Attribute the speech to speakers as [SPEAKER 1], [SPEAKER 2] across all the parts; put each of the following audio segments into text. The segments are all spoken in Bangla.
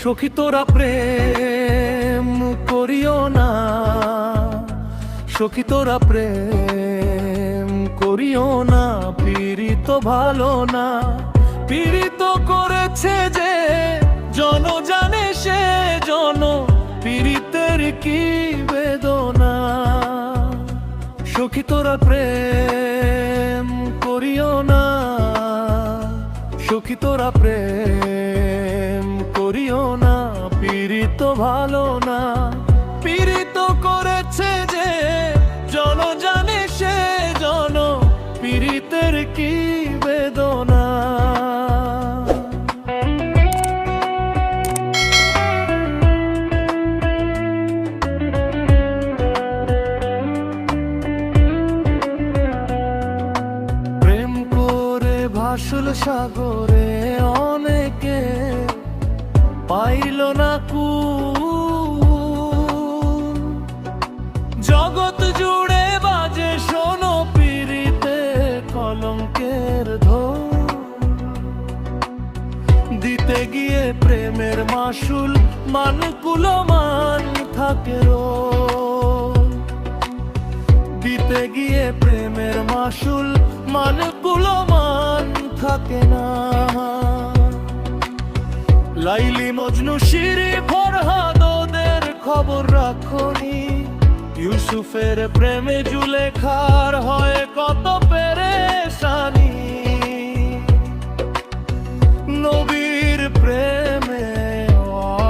[SPEAKER 1] সখী তোরা প্রেম করিও না, সখী তোরা প্রেম করিও না, পীড়িত ভালো না। পীড়িত করেছে যে জন জানে সে জন, পীড়িতের কি বেদনা। সখী তোরা প্রেম করিও না, সখী তোরা প্রেম করিও না, পীড়িত ভালো না। পীড়িত করেছে যে জন জানে সে জন, পীড়িতের কি বেদনা। প্রেম করে ভাসল সাগরে অনেকে, পাইল না কুল। জগৎ জুড়ে বাজে শোনো পীড়িতে কলঙ্কের ঢোল। দিতে গিয়ে প্রেমের মাসুল মানকুলো মান থাকে রোল। দিতে গিয়ে প্রেমের মাসুল মানকুলো মান থাকে না। লাইলি মজনু শিরি ফরহাদ ওদের খবর রাখনি, ইউসুফের প্রেমে জুলেখার হয় কত পেরেশানি। নবীর প্রেমে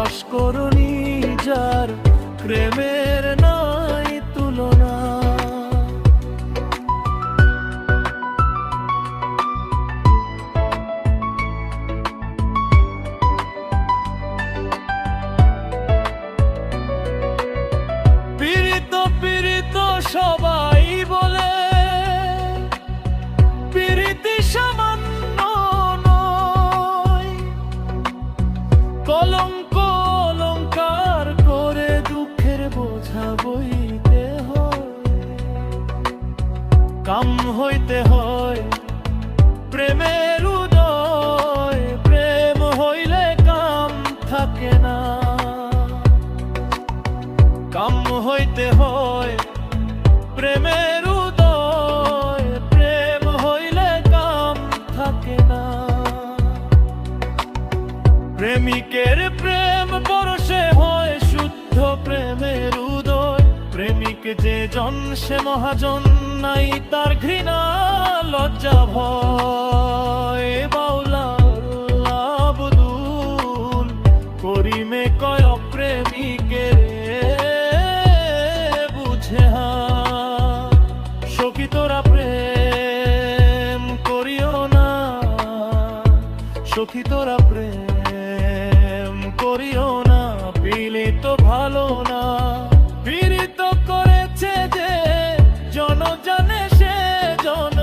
[SPEAKER 1] অস্করণী যার, প্রেমের নাই তুলনা। পীড়িত সবাই বলে পীড়িতি সামান্য নয়। কলঙ্ক অলঙ্কার করে দুঃখের বোঝা বইতে হয়। কাম হইতে হয় প্রেমের উদয়, প্রেম হইলে কাম থাকে না। কাম হইতে হয় প্রেমের উদয়, প্রেম হইলে কাম থাকে না। প্রেমিকের প্রেম পরশে হয় শুদ্ধ প্রেমের উদয়। প্রেমিক যে জন সে মহাজন, নাই তার ঘৃণা লজ্জা ভয়। বাউলা আব্দুল করিমে কয় প্রেমিকের সখী তোরা প্রেম করিও না, সখী তোরা প্রেম করিও না, পীড়িত ভালো না। পীড়িত করেছে যে জন জানে সে জন,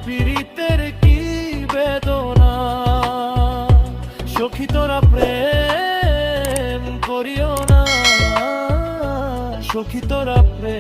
[SPEAKER 1] পীড়িতের কি বেদনা। সখী তোরা প্রেম করিও না, সখী তোরা প্রেম